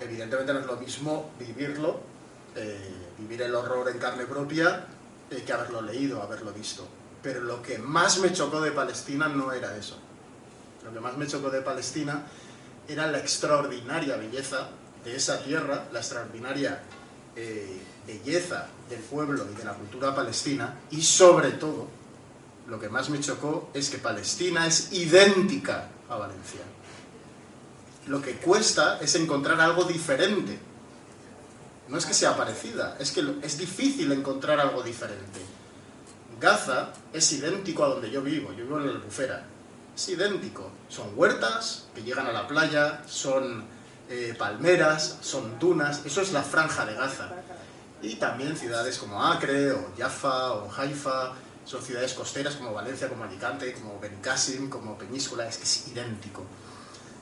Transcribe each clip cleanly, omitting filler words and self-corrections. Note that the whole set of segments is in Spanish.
evidentemente no es lo mismo vivirlo, vivir el horror en carne propia, que haberlo leído, haberlo visto. Pero lo que más me chocó de Palestina no era eso. Lo que más me chocó de Palestina era la extraordinaria belleza de esa tierra, la extraordinaria belleza del pueblo y de la cultura palestina, y sobre todo, lo que más me chocó es que Palestina es idéntica a Valencia. Lo que cuesta es encontrar algo diferente. No es que sea parecida, es que es difícil encontrar algo diferente. Gaza es idéntico a donde yo vivo en la Albufera. Es idéntico. Son huertas que llegan a la playa, son palmeras, son dunas. Eso es la franja de Gaza. Y también ciudades como Acre, o Jaffa, o Haifa. Son ciudades costeras como Valencia, como Alicante, como Benicàssim, como Peñíscola. Es que es idéntico.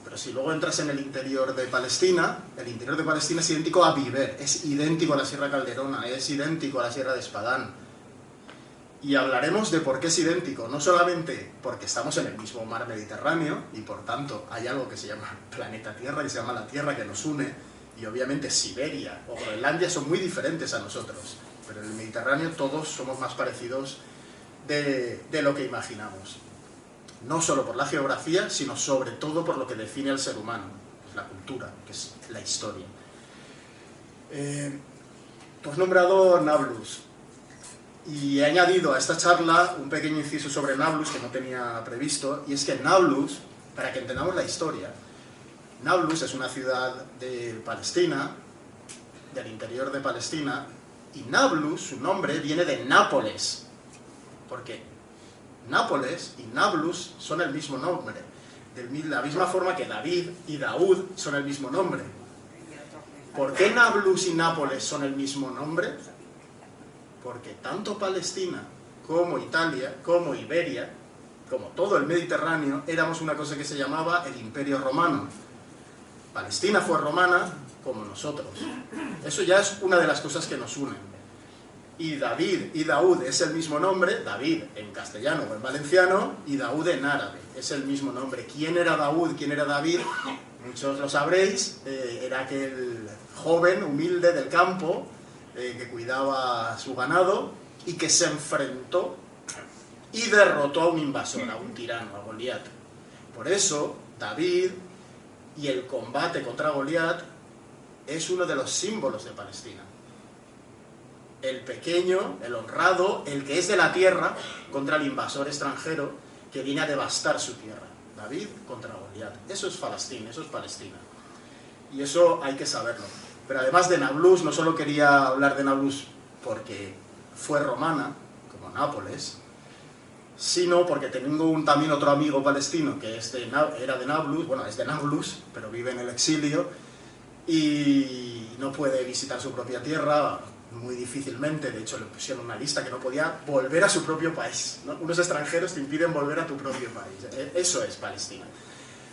Pero si luego entras en el interior de Palestina, el interior de Palestina es idéntico a Viver, es idéntico a la Sierra Calderona, es idéntico a la Sierra de Espadán. Y hablaremos de por qué es idéntico, no solamente porque estamos en el mismo mar Mediterráneo, y por tanto hay algo que se llama planeta Tierra, que se llama la Tierra, que nos une, y obviamente Siberia o Groenlandia son muy diferentes a nosotros, pero en el Mediterráneo todos somos más parecidos de lo que imaginamos. No solo por la geografía, sino sobre todo por lo que define al ser humano, que es la cultura, que es la historia. Tú has nombrado Nablus, y he añadido a esta charla un pequeño inciso sobre Nablus que no tenía previsto, y es que Nablus, para que entendamos la historia, Nablus es una ciudad de Palestina, del interior de Palestina, y Nablus, su nombre, viene de Nápoles, porque Nápoles y Nablus son el mismo nombre, de la misma forma que David y Daud son el mismo nombre. ¿Por qué Nablus y Nápoles son el mismo nombre? Porque tanto Palestina como Italia, como Iberia, como todo el Mediterráneo, éramos una cosa que se llamaba el Imperio Romano. Palestina fue romana como nosotros. Eso ya es una de las cosas que nos unen. Y David y Daud es el mismo nombre, David en castellano o en valenciano, y Daud en árabe, es el mismo nombre. ¿Quién era Daud? ¿Quién era David? Muchos lo sabréis, era aquel joven humilde del campo que cuidaba su ganado y que se enfrentó y derrotó a un invasor, a un tirano, a Goliat. Por eso, David y el combate contra Goliat es uno de los símbolos de Palestina. El pequeño, el honrado, el que es de la tierra contra el invasor extranjero que viene a devastar su tierra. David contra Goliat. Eso es Palestina, eso es Palestina. Y eso hay que saberlo. Pero además de Nablus, no solo quería hablar de Nablus porque fue romana, como Nápoles, sino porque tengo también otro amigo palestino que era de Nablus, bueno, es de Nablus, pero vive en el exilio y no puede visitar su propia tierra muy difícilmente. De hecho le pusieron una lista que no podía volver a su propio país, ¿no? Unos extranjeros te impiden volver a tu propio país. Eso es Palestina.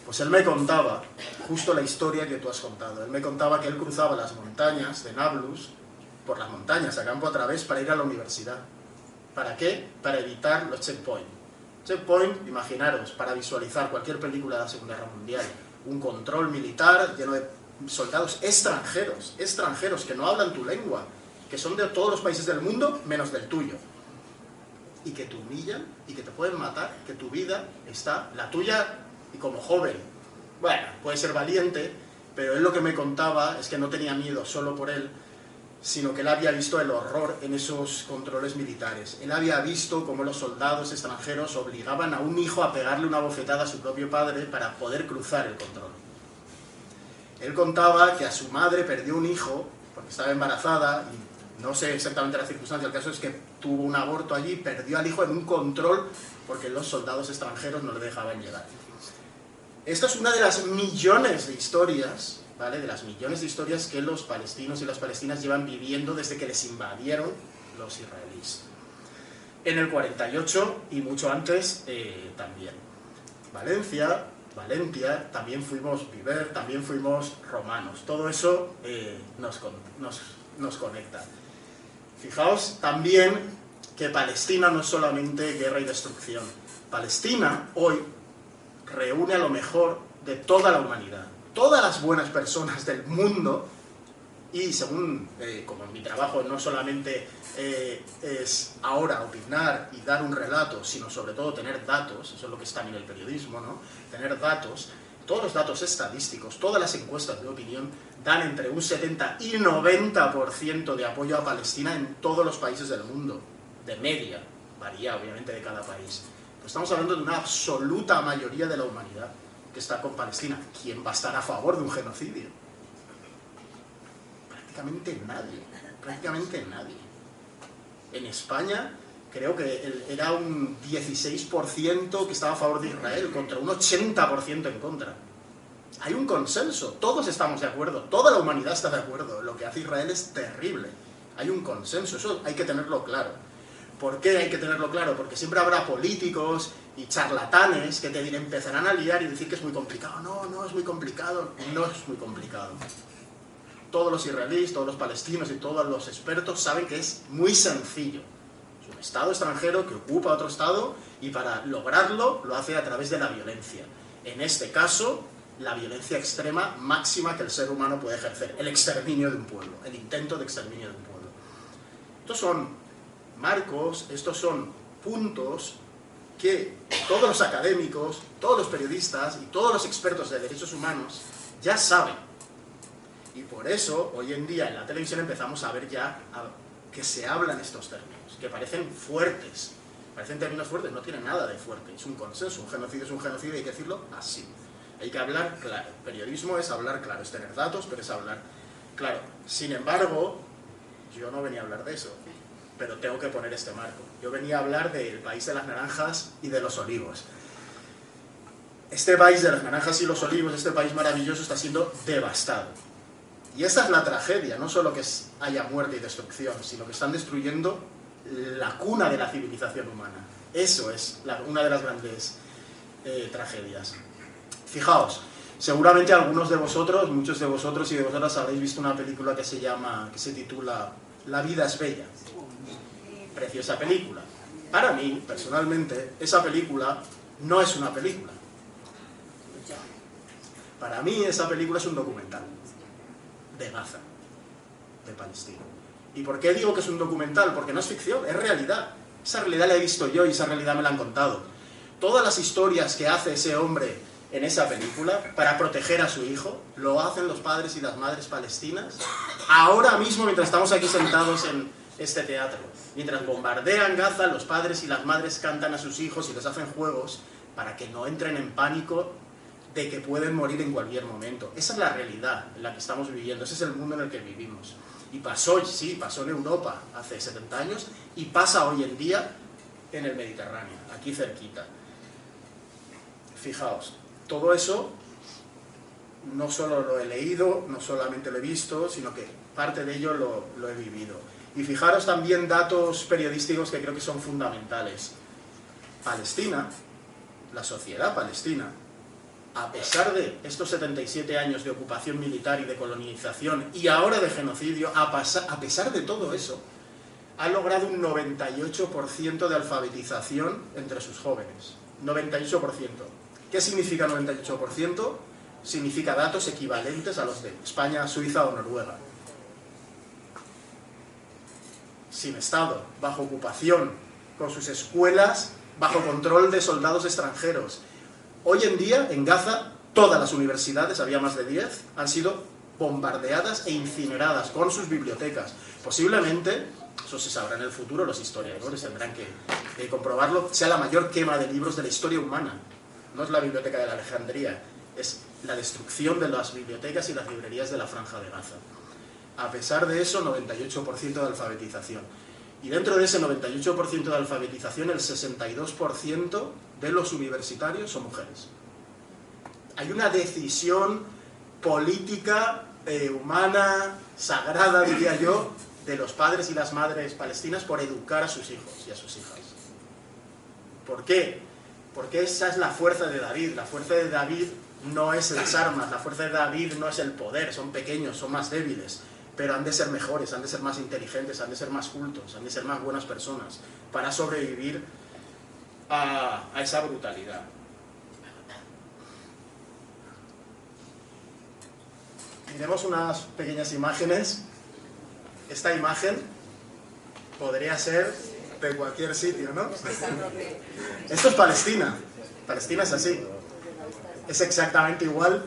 Pues él me contaba justo la historia que tú has contado. Él me contaba que él cruzaba las montañas de Nablus, por las montañas a campo a través, para ir a la universidad. ¿Para qué? Para evitar los checkpoints. Checkpoint, imaginaros, para visualizar cualquier película de la Segunda Guerra Mundial, un control militar lleno de soldados extranjeros que no hablan tu lengua, que son de todos los países del mundo menos del tuyo, y que te humillan y que te pueden matar, que tu vida está, la tuya, y como joven, bueno, puede ser valiente, pero él lo que me contaba es que no tenía miedo solo por él, sino que él había visto el horror en esos controles militares. Él había visto cómo los soldados extranjeros obligaban a un hijo a pegarle una bofetada a su propio padre para poder cruzar el control. Él contaba que a su madre perdió un hijo porque estaba embarazada, y no sé exactamente la circunstancia, el caso es que tuvo un aborto allí, perdió al hijo en un control porque los soldados extranjeros no le dejaban llegar. Esta es una de las millones de historias, ¿vale? De las millones de historias que los palestinos y las palestinas llevan viviendo desde que les invadieron los israelíes. En el 48 y mucho antes también. Valencia, también fuimos Viver, también fuimos romanos. Todo eso nos conecta. Fijaos también que Palestina no es solamente guerra y destrucción. Palestina hoy reúne a lo mejor de toda la humanidad. todas las buenas personas del mundo, y según, como en mi trabajo no solamente es ahora opinar y dar un relato, sino sobre todo tener datos, eso es lo que está en el periodismo, ¿no? Tener datos, todos los datos estadísticos, todas las encuestas de opinión dan entre un 70 y 90% de apoyo a Palestina en todos los países del mundo, de media, varía obviamente de cada país. Pero estamos hablando de una absoluta mayoría de la humanidad que está con Palestina. ¿Quién va a estar a favor de un genocidio? Prácticamente nadie, prácticamente nadie. En España creo que era un 16% que estaba a favor de Israel contra un 80% en contra. Hay un consenso, todos estamos de acuerdo, toda la humanidad está de acuerdo, lo que hace Israel es terrible. Hay un consenso, eso hay que tenerlo claro. ¿Por qué hay que tenerlo claro? Porque siempre habrá políticos y charlatanes que te empezarán a liar y decir que es muy complicado. No, no es muy complicado, no es muy complicado. Todos los israelíes, todos los palestinos y todos los expertos saben que es muy sencillo. Es un estado extranjero que ocupa otro estado y para lograrlo lo hace a través de la violencia. En este caso, la violencia extrema máxima que el ser humano puede ejercer, el exterminio de un pueblo, el intento de exterminio de un pueblo. Estos son marcos, estos son puntos que todos los académicos, todos los periodistas y todos los expertos de derechos humanos ya saben. Y por eso, hoy en día en la televisión empezamos a ver ya que se hablan estos términos, que parecen fuertes, parecen términos fuertes, no tienen nada de fuerte, es un consenso, un genocidio es un genocidio y hay que decirlo así. Hay que hablar claro, periodismo es hablar claro, es tener datos, pero es hablar claro. Sin embargo, yo no venía a hablar de eso, pero tengo que poner este marco. Yo venía a hablar del país de las naranjas y de los olivos. Este país de las naranjas y los olivos, este país maravilloso, está siendo devastado. Y esa es la tragedia, no solo que haya muerte y destrucción, sino que están destruyendo la cuna de la civilización humana. Eso es una de las grandes tragedias. Fijaos, seguramente algunos de vosotros, muchos de vosotros y de vosotras habréis visto una película que se titula La vida es bella. Preciosa película. Para mí, personalmente, esa película no es una película. Para mí esa película es un documental de Gaza, de Palestina. ¿Y por qué digo que es un documental? Porque no es ficción, es realidad. Esa realidad la he visto yo y esa realidad me la han contado. Todas las historias que hace ese hombre en esa película para proteger a su hijo, lo hacen los padres y las madres palestinas ahora mismo mientras estamos aquí sentados en este teatro. Mientras bombardean Gaza, los padres y las madres cantan a sus hijos y les hacen juegos para que no entren en pánico de que pueden morir en cualquier momento. Esa es la realidad en la que estamos viviendo, ese es el mundo en el que vivimos. Y pasó, sí, pasó en Europa hace 70 años y pasa hoy en día en el Mediterráneo, aquí cerquita. Fijaos, todo eso no solo lo he leído, no solamente lo he visto, sino que parte de ello lo he vivido. Y fijaros también datos periodísticos que creo que son fundamentales. Palestina, la sociedad palestina, a pesar de estos 77 años de ocupación militar y de colonización y ahora de genocidio, a pesar de todo eso, ha logrado un 98% de alfabetización entre sus jóvenes. 98%. ¿Qué significa 98%? Significa datos equivalentes a los de España, Suiza o Noruega. Sin Estado, bajo ocupación, con sus escuelas, bajo control de soldados extranjeros. Hoy en día, en Gaza, todas las universidades, había más de 10, han sido bombardeadas e incineradas con sus bibliotecas. Posiblemente, eso se sabrá en el futuro, los historiadores tendrán que comprobarlo, sea la mayor quema de libros de la historia humana. No es la biblioteca de la Alejandría, es la destrucción de las bibliotecas y las librerías de la Franja de Gaza. A pesar de eso, 98% de alfabetización. Y dentro de ese 98% de alfabetización, el 62% de los universitarios son mujeres. Hay una decisión política, humana, sagrada, diría yo, de los padres y las madres palestinas por educar a sus hijos y a sus hijas. ¿Por qué? Porque esa es la fuerza de David. La fuerza de David no es las armas, la fuerza de David no es el poder, son pequeños, son más débiles, pero han de ser mejores, han de ser más inteligentes, han de ser más cultos, han de ser más buenas personas para sobrevivir a esa brutalidad. Miremos unas pequeñas imágenes. Esta imagen podría ser de cualquier sitio, ¿no? Esto es Palestina. Palestina es así. Es exactamente igual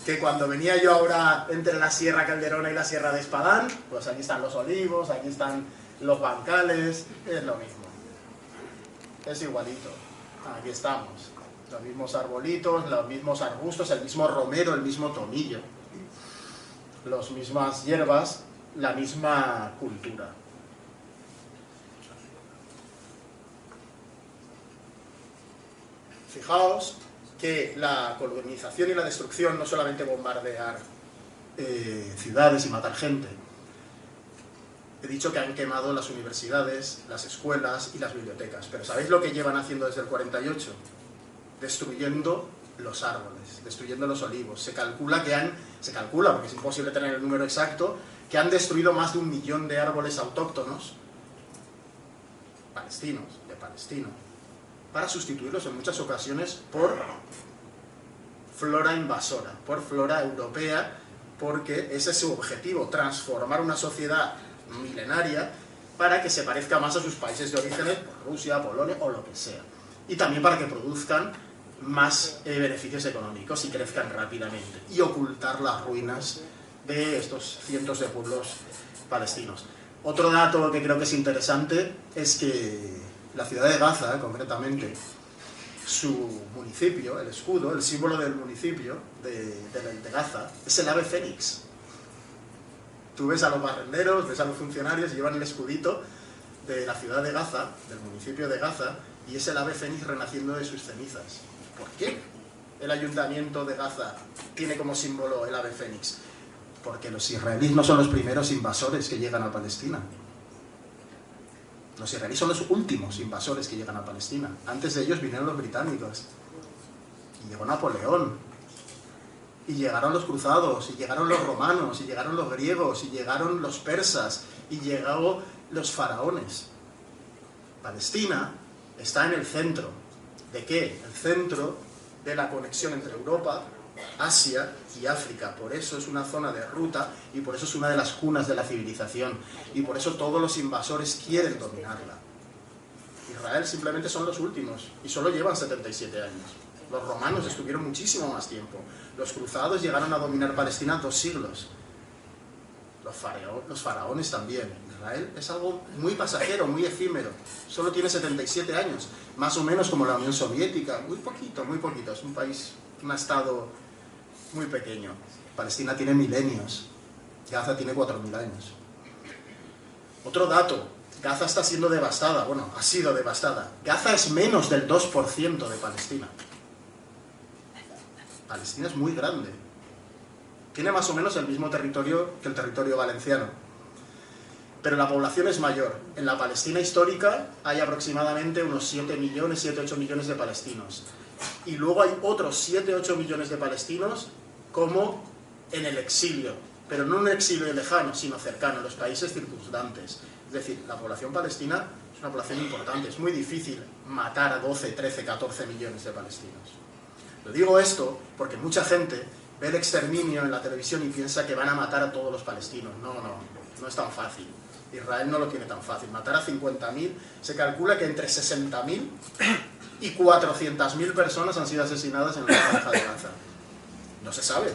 que cuando venía yo ahora entre la Sierra Calderona y la Sierra de Espadán. Pues aquí están los olivos, aquí están los bancales, es lo mismo. Es igualito. Aquí estamos. Los mismos arbolitos, los mismos arbustos, el mismo romero, el mismo tomillo. Las mismas hierbas, la misma cultura. Fijaos que la colonización y la destrucción no solamente bombardear ciudades y matar gente. He dicho que han quemado las universidades, las escuelas y las bibliotecas, pero ¿sabéis lo que llevan haciendo desde el 48? Destruyendo los árboles, destruyendo los olivos. Se calcula, porque es imposible tener el número exacto, que han destruido más de 1 millón de árboles autóctonos palestinos, de Palestina, para sustituirlos en muchas ocasiones por flora invasora, por flora europea, porque ese es su objetivo, transformar una sociedad milenaria para que se parezca más a sus países de origen, por Rusia, Polonia o lo que sea. Y también para que produzcan más beneficios económicos y crezcan rápidamente, y ocultar las ruinas de estos cientos de pueblos palestinos. Otro dato que creo que es interesante es que la ciudad de Gaza, concretamente, su municipio, el escudo, el símbolo del municipio de Gaza, es el ave fénix. Tú ves a los barrenderos, ves a los funcionarios y llevan el escudito de la ciudad de Gaza, del municipio de Gaza, y es el ave fénix renaciendo de sus cenizas. ¿Por qué el ayuntamiento de Gaza tiene como símbolo el ave fénix? Porque los israelíes no son los primeros invasores que llegan a Palestina. Los israelíes son los últimos invasores que llegan a Palestina. Antes de ellos vinieron los británicos. Y llegó Napoleón. Y llegaron los cruzados, y llegaron los romanos, y llegaron los griegos, y llegaron los persas, y llegaron los faraones. Palestina está en el centro. ¿De qué? El centro de la conexión entre Europa, Asia y África. Por eso es una zona de ruta y por eso es una de las cunas de la civilización. Y por eso todos los invasores quieren dominarla. Israel simplemente son los últimos y solo llevan 77 años. Los romanos estuvieron muchísimo más tiempo. Los cruzados llegaron a dominar Palestina 2 siglos. Los faraones también. Israel es algo muy pasajero, muy efímero. Solo tiene 77 años. Más o menos como la Unión Soviética. Muy poquito, muy poquito. Es un país, un estado muy pequeño. Palestina tiene milenios. Gaza tiene 4000 años. Otro dato. Gaza está siendo devastada. Bueno, ha sido devastada. Gaza es menos del 2% de Palestina. Palestina es muy grande. Tiene más o menos el mismo territorio que el territorio valenciano. Pero la población es mayor. En la Palestina histórica hay aproximadamente unos 7 millones, 7-8 millones de palestinos. Y luego hay otros 7-8 millones de palestinos como en el exilio. Pero no un exilio lejano, sino cercano, en los países circundantes. Es decir, la población palestina es una población importante. Es muy difícil matar a 12, 13, 14 millones de palestinos. Lo digo esto porque mucha gente ve el exterminio en la televisión y piensa que van a matar a todos los palestinos. No es tan fácil. Israel no lo tiene tan fácil. Matar a 50.000, se calcula que entre 60.000 y 400.000 personas han sido asesinadas en la franja de Gaza. No se sabe.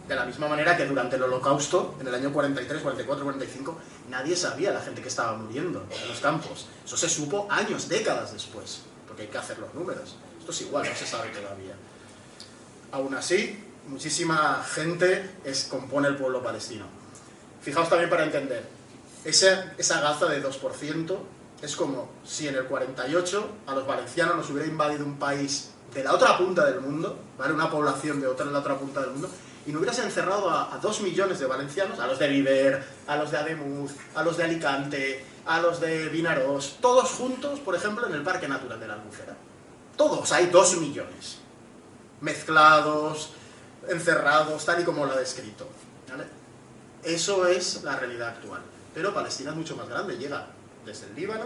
De la misma manera que durante el Holocausto, en el año 43, 44, 45, nadie sabía la gente que estaba muriendo en los campos. Eso se supo años, décadas después, porque hay que hacer los números. Esto es igual, no se sabe todavía. Aún así, muchísima gente compone el pueblo palestino. Fijaos también para entender, esa Gaza de 2% es como si en el 48 a los valencianos nos hubiera invadido un país de la otra punta del mundo, ¿vale? Una población de otra en la otra punta del mundo, y no hubieras encerrado a 2 millones de valencianos, a los de Viver, a los de Ademuz, a los de Alicante, a los de Vinaròs, todos juntos, por ejemplo, en el Parque Natural de la Albufera. Todos, hay 2 millones. Mezclados, encerrados, tal y como lo ha descrito, ¿vale? Eso es la realidad actual. Pero Palestina es mucho más grande, llega desde el Líbano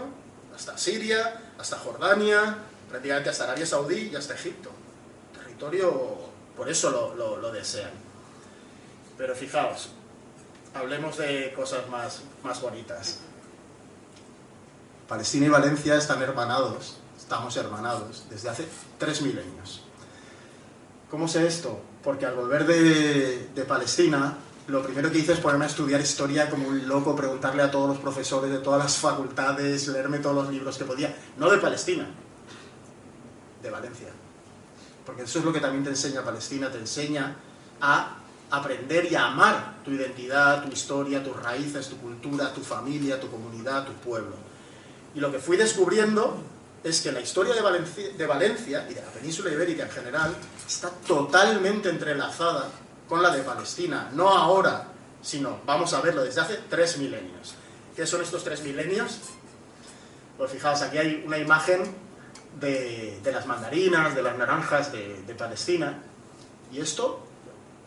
hasta Siria, hasta Jordania, prácticamente hasta Arabia Saudí y hasta Egipto. Territorio, por eso lo desean. Pero fijaos, hablemos de cosas más bonitas. Palestina y Valencia están hermanados, estamos hermanados, desde hace 3 milenios. ¿Cómo sé esto? Porque al volver de Palestina, lo primero que hice es ponerme a estudiar historia como un loco, preguntarle a todos los profesores de todas las facultades, leerme todos los libros que podía. No de Palestina, de Valencia. Porque eso es lo que también te enseña Palestina, te enseña a aprender y a amar tu identidad, tu historia, tus raíces, tu cultura, tu familia, tu comunidad, tu pueblo. Y lo que fui descubriendo es que la historia de Valencia y de la península ibérica en general está totalmente entrelazada con la de Palestina. No ahora, sino, vamos a verlo, desde hace 3 milenios. ¿Qué son estos 3 milenios? Pues fijaos, aquí hay una imagen de las mandarinas, de las naranjas de Palestina. Y esto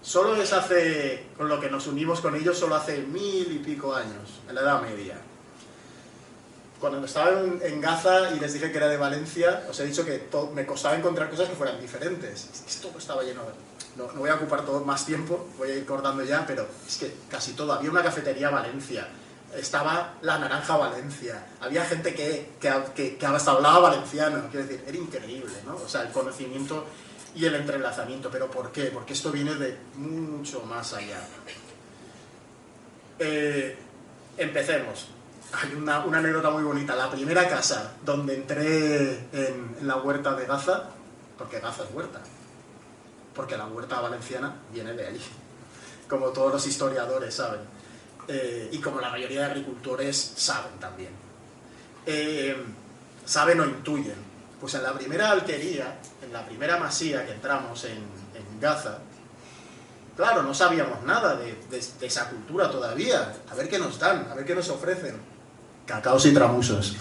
solo es hace, con lo que nos unimos con ellos, solo hace 1000 y pico años, en la Edad Media. Cuando estaba en Gaza y les dije que era de Valencia, os he dicho que me costaba encontrar cosas que fueran diferentes. Es que todo estaba lleno de... No voy a ocupar todo más tiempo, voy a ir cortando ya, pero es que casi todo. Había una cafetería Valencia, estaba la naranja Valencia, había gente que hasta hablaba valenciano, quiero decir, era increíble, ¿no? O sea, el conocimiento y el entrelazamiento. ¿Pero por qué? Porque esto viene de mucho más allá. Empecemos. Hay una anécdota muy bonita. La primera casa donde entré en la huerta de Gaza, porque Gaza es huerta, porque la huerta valenciana viene de allí, como todos los historiadores saben, y como la mayoría de agricultores saben también. Saben o intuyen. Pues en la primera alquería, en la primera masía que entramos en Gaza, claro, no sabíamos nada de esa cultura todavía. A ver qué nos dan, a ver qué nos ofrecen. Cacaos y tramusos.